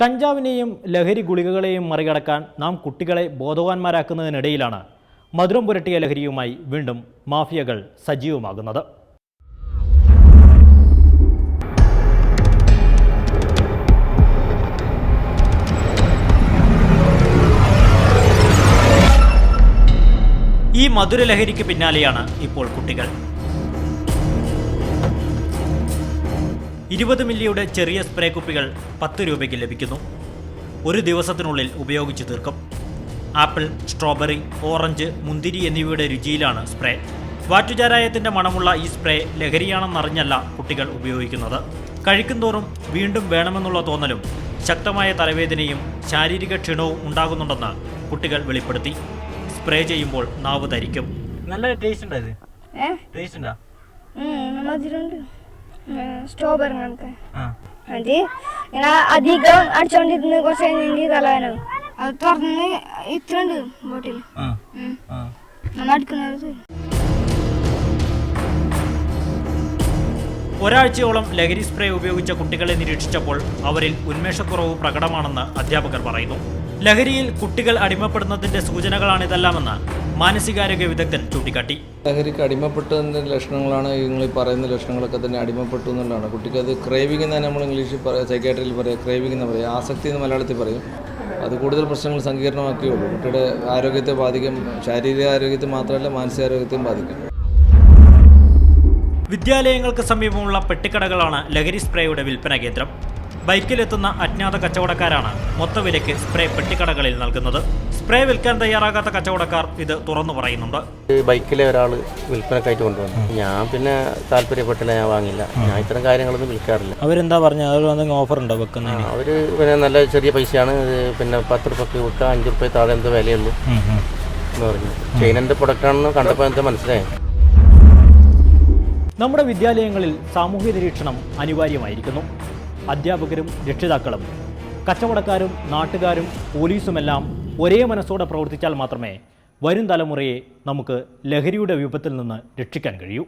കഞ്ചാവിനെയും ലഹരി ഗുളികകളെയും മറികടക്കാൻ നാം കുട്ടികളെ ബോധവാന്മാരാക്കുന്നതിനിടയിലാണ് മധുരം പുരട്ടിയ ലഹരിയുമായി വീണ്ടും മാഫിയകൾ സജീവമാകുന്നത്. ഈ മധുരലഹരിക്ക് പിന്നാലെയാണ് ഇപ്പോൾ കുട്ടികൾ. 20 മില്ലിയുടെ ചെറിയ സ്പ്രേ കുപ്പികൾ 10 രൂപയ്ക്ക് ലഭിക്കുന്നു. ഒരു ദിവസത്തിനുള്ളിൽ ഉപയോഗിച്ച് തീർക്കും. ആപ്പിൾ, സ്ട്രോബെറി, ഓറഞ്ച്, മുന്തിരി എന്നിവയുടെ രുചിയിലാണ് സ്പ്രേ. വാറ്റുചാരായത്തിൻ്റെ മണമുള്ള ഈ സ്പ്രേ ലഹരിയാണെന്നറിഞ്ഞല്ല കുട്ടികൾ ഉപയോഗിക്കുന്നത്. കഴിക്കുന്തോറും വീണ്ടും വേണമെന്നുള്ള തോന്നലും ശക്തമായ തലവേദനയും ശാരീരിക ക്ഷീണവും ഉണ്ടാകുന്നുണ്ടെന്ന് കുട്ടികൾ വെളിപ്പെടുത്തി. സ്പ്രേ ചെയ്യുമ്പോൾ നാവ് ധരിക്കും. നല്ല ടേസ്റ്റ് ഉണ്ടോ? ടേസ്റ്റ് ഉണ്ടോ? സ്ട്രോബെറി അധികം അടിച്ചോണ്ടിരുന്ന് കുറച്ച് കഴിഞ്ഞെങ്കിൽ തലവേനാവും. അത് തുറന്ന് ഇത്ര ഉണ്ട് ബോട്ടിൽ അടുക്കുന്നത്. ഒരാഴ്ചയോളം ലഹരി സ്പ്രേ ഉപയോഗിച്ച കുട്ടികളെ നിരീക്ഷിച്ചപ്പോൾ അവരിൽ ഉന്മേഷക്കുറവ് പ്രകടമാണെന്ന് അധ്യാപകർ പറയുന്നു. ലഹരിയിൽ കുട്ടികൾ അടിമപ്പെടുന്നതിന്റെ സൂചനകളാണിതെല്ലാമെന്ന് മാനസികാരോഗ്യ വിദഗ്ധൻ ചൂണ്ടിക്കാട്ടി. ലഹരിക്ക് അടിമപ്പെട്ടതിൻ്റെ ലക്ഷണങ്ങളാണ് നിങ്ങൾ ഈ പറയുന്ന ലക്ഷണങ്ങളൊക്കെ തന്നെ. അടിമപ്പെട്ടു എന്നുള്ളതാണ്. കുട്ടിക്ക് അത് ക്രേവിംഗ് എന്ന് നമ്മൾ ഇംഗ്ലീഷിൽ പറയാം, സൈക്കാട്രിയിൽ പറയാം, ക്രേവിംഗ് എന്ന് പറയും, ആസക്തി എന്ന് മലയാളത്തിൽ പറയും. അത് കൂടുതൽ പ്രശ്നങ്ങൾ സങ്കീർണമാക്കിയുള്ളൂ. കുട്ടിയുടെ ആരോഗ്യത്തെ ബാധിക്കും. ശാരീരിക ആരോഗ്യത്തെ മാത്രമല്ല മാനസികാരോഗ്യത്തെയും ബാധിക്കും. വിദ്യാലയങ്ങൾക്ക് സമീപമുള്ള പെട്ടിക്കടകളാണ് ലഹരി സ്പ്രേയുടെ വിൽപ്പന കേന്ദ്രം. ബൈക്കിലെത്തുന്ന അജ്ഞാത കച്ചവടക്കാരാണ് മൊത്തവിലയ്ക്ക് സ്പ്രേ പെട്ടിക്കടകളിൽ നൽകുന്നത്. സ്പ്രേ വിൽക്കാൻ തയ്യാറാകാത്ത കച്ചവടക്കാർ ഇത് തുറന്നു പറയുന്നുണ്ട്. ബൈക്കിലെ ഒരാൾ വിൽപ്പനക്കായിട്ട് കൊണ്ടുവന്നു. ഞാൻ പിന്നെ താല്പര്യപ്പെട്ടില്ല, ഞാൻ വാങ്ങില്ല. ഞാൻ ഇത്തരം കാര്യങ്ങളൊന്നും വിൽക്കാറില്ല. അവരെന്താ പറഞ്ഞത്? അവർ എന്തെങ്കിലും ഓഫർ ഉണ്ടോ വെക്കുന്നതിന്? അവർ പിന്നെ നല്ല ചെറിയ പൈസയാണ്, പിന്നെ 10 രൂപയ്ക്ക് വിൽക്കാം, 5 രൂപ താഴെ എന്തോ വിലയുള്ളൂ എന്ന് പറഞ്ഞു. ചൈനൻ്റെ പ്രൊഡക്റ്റാണെന്ന് കണ്ടപ്പോൾ എന്താ മനസ്സിലായി. നമ്മുടെ വിദ്യാലയങ്ങളിൽ സാമൂഹ്യ നിരീക്ഷണം അനിവാര്യമായിരിക്കുന്നു. അധ്യാപകരും രക്ഷിതാക്കളും കച്ചവടക്കാരും നാട്ടുകാരും പോലീസുമെല്ലാം ഒരേ മനസ്സോടെ പ്രവർത്തിച്ചാൽ മാത്രമേ വരും തലമുറയെ നമുക്ക് ലഹരിയുടെ വിപത്തിൽ നിന്ന് രക്ഷിക്കാൻ കഴിയൂ.